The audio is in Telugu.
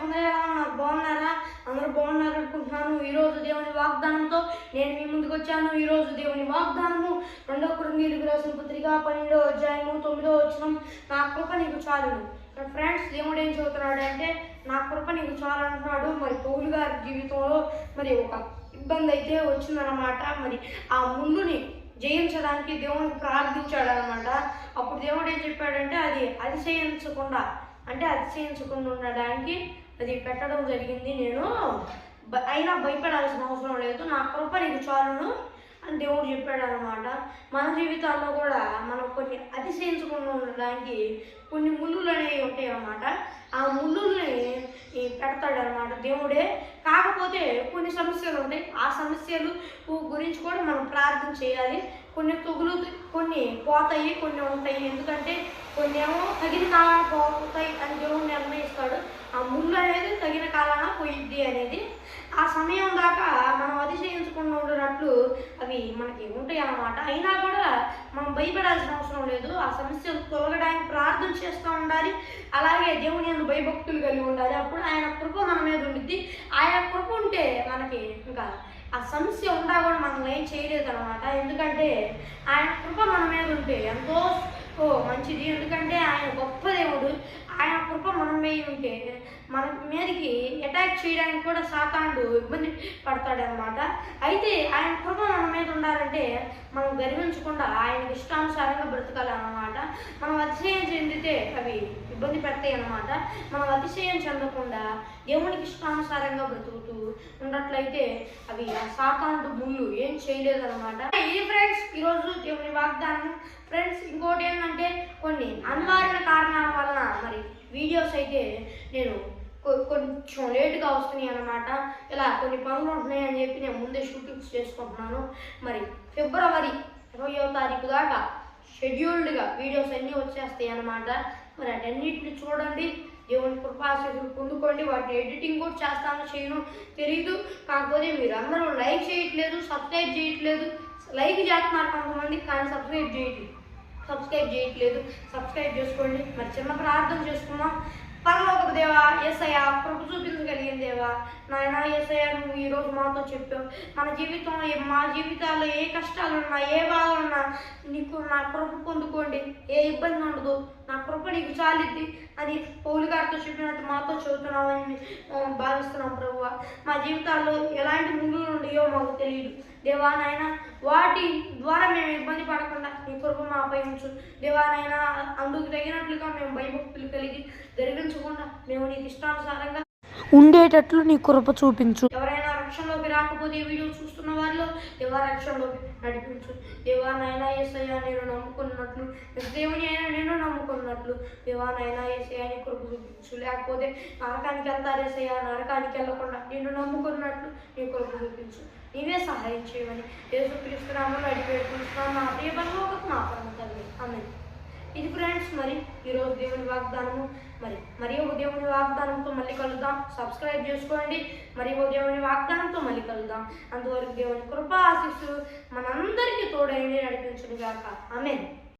అందరూ ఎలా ఉన్నారు? బాగున్నారా? అందరూ బాగున్నారు అనుకుంటున్నాను. ఈరోజు దేవుని వాగ్దానంతో నేను మీ ముందుకు వచ్చాను. ఈరోజు దేవుని వాగ్దానము 2 కొరింథీయులకు రాసిన పత్రిక 12వ అధ్యాయము 9వ వచనం, నా కృప నీకు చాలును. ఫ్రెండ్స్, దేవుడు ఏం చెబుతున్నాడు అంటే నా కృప నీకు చాలు అంటున్నాడు. మరి పౌలు గారి జీవితంలో మరి ఒక ఇబ్బంది అయితే వచ్చిందనమాట. మరి ఆ ముళ్ళుని జయించడానికి దేవునికి ప్రార్థించాడు అనమాట. అప్పుడు దేవుడు ఏం చెప్పాడంటే అది అతిశయించకుండా ఉండడానికి అది పెట్టడం జరిగింది. నేను అయినా భయపడాల్సిన అవసరం లేదు, నా కృప నీకు చాలును అని దేవుడు చెప్పాడు అనమాట. మన జీవితాల్లో కూడా మనం కొన్ని అతిశయించకుండా ఉండడానికి కొన్ని ముళ్ళులు అనేవి ఉంటాయి అన్నమాట. ఆ ముళ్ళుల్ని పెడతాడనమాట దేవుడే. కాకపోతే కొన్ని సమస్యలు ఉంటాయి, ఆ సమస్యలు గురించి కూడా మనం ప్రార్థన చేయాలి. కొన్ని కొన్ని పోతాయి, కొన్ని ఉంటాయి. ఎందుకంటే కొన్ని ఏమో తగిన కాలాన పోతాయి అని దేవుడు నిర్ణయిస్తాడు. ఆ ముళ్ళు అనేది తగిన కాలాన పోయిద్ది అనేది. ఆ సమయం దాకా మనం అతిశయించకుండా ఉండనట్లు అవి మనకి ఉంటాయి అన్నమాట. అయినా కూడా మనం భయపడాల్సిన అవసరం లేదు. ఆ సమస్యలు తొలగడానికి ప్రార్థన చేస్తూ ఉండాలి. అలాగే దేవుని యందు భయభక్తులు కలిగి ఉండాలి. అప్పుడు ఆయన కృప మన మీద ఉండిద్ది. ఆయన కృప ఉంటే మనకి ఇంకా ఆ సమస్య ఉండా కూడా మనం ఏం చేయలేదు అనమాట. ఎందుకంటే ఆయన కృప మన మీద ఉంటే ఎంతో మంచిది. ఎందుకంటే ఆయన గొప్ప దేవుడు. ఆయన కృప మన మీద ఉంటే మన మీదకి అటాక్ చేయడానికి కూడా సాతానుడు ఇబ్బంది పడతాడనమాట. అయితే ఆయన కృప మన మీద ఉండాలంటే మనం గర్వించకుండా ఆయనకి ఇష్టానుసారంగా బ్రతకాలన్నమాట. మనం అతిశయం చెందితే అవి ఇబ్బంది పెడతాయి అన్నమాట. మనం అతిశయం చెందకుండా దేవునికి ఇష్టానుసారంగా బ్రతుకుతూ ఉన్నట్లయితే అవి ఆ సాతానుడు ముళ్ళు ఏం చేయలేదన్నమాట. ఇది ఫ్రెండ్స్ ఈరోజు దేవుని వాగ్దానం. ఫ్రెండ్స్, ఇంకోటి ఏంటంటే కొన్ని అనివార్య కారణాల వలన మరి వీడియోస్ అయితే నేను కొంచెం లేట్గా వస్తున్నాయి అన్నమాట. ఇలా కొన్ని పనులు ఉంటున్నాయి అని చెప్పి నేను ముందే షూటింగ్స్ చేసుకుంటున్నాను. మరి ఫిబ్రవరి 20వ తారీఖు దాకా షెడ్యూల్డ్గా వీడియోస్ అన్నీ వచ్చేస్తాయి అన్నమాట. మరి అటన్నిటిని చూడండి, దేవుని కృపాశీస్సులు పొందుకోండి. వాటిని ఎడిటింగ్ కూడా చేస్తానో చేయను తెలీదు. కాకపోతే మీరు అందరూ లైక్ చేయట్లేదు, సబ్స్క్రైబ్ చేయట్లేదు. లైక్ చేస్తున్నారు కొంతమంది, కానీ సబ్స్క్రైబ్ చేయట్లేదు. సబ్స్క్రైబ్ చేసుకోండి. మరి చిన్న ప్రార్థన చేసుకున్నాం. పరలోకపు దేవా, యేసయ్యా, కృప చూపించగలిగిన దేవా, నాయన యేసయ్యా, నువ్వు ఈరోజు మాతో చెప్పావు. మా జీవితాల్లో ఏ కష్టాలున్నా, ఏ బాధలున్నా నీకు నా కృప పొందుకోండి, ఏ ఇబ్బంది ఉండదు, నా కృప నీకు చాలిద్ది అని పౌలు గారితో చెప్పినట్టు మాతో చెబుతున్నామని భావిస్తున్నాం ప్రభువా. మా జీవితాల్లో ఎలాంటి ముళ్ళు ఉన్నాయో మాకు తెలియదు దేవా. నాయన వాటి ద్వారా మేము ఇబ్బంది పడకుండా నీ కృప మాపై ఉంచు దేవా. నాయన అందుకు తగినట్లుగా మేము భయభక్తులు కలిగి గర్వించకుండా మేము నీకు ఇష్టానుసారంగా ఉండేటట్లు నీ కృప చూపించు. ఎవరైనా రక్షణలోకి రాకపోతే ఈ వీడియో చూస్తున్న వారిలో దేవా రక్షణలోకి నడిపించు దేవా. నాయన యేసయ్యా, నేను నమ్ముకున్నట్లు దేవుని అయినా నేను నమ్ముకున్నట్లు దేవా. నాయన యేసయ్యా, నీ కృప చూపించు. లేకపోతే నరకానికి వెళ్తారు యేసయ్యా, నరకానికి వెళ్ళకుండా నిన్ను నమ్ముకున్నట్లు నీ కృప చూపించు. నీవే సహాయం చేయమని యేసుక్రీస్తు నామములో అడిగిపెట్టుకుంటున్నాను నా ప్రియ పరలోకపు మా పరమ తండ్రి, ఆమేన్. ఇది ఫ్రెండ్స్ మరి ఈరోజు దేవుని వాగ్దానము. మరి ఒక దేవుని వాగ్దానంతో మళ్ళీ కలుద్దాం. సబ్స్క్రైబ్ చేసుకోండి. మరి ఒక దేవుని వాగ్దానంతో మళ్ళీ కలుద్దాం. అంతవరకు దేవుని కృప ఆశీస్సు మనందరికీ తోడైంది నడిపించును గాక, ఆమేన్.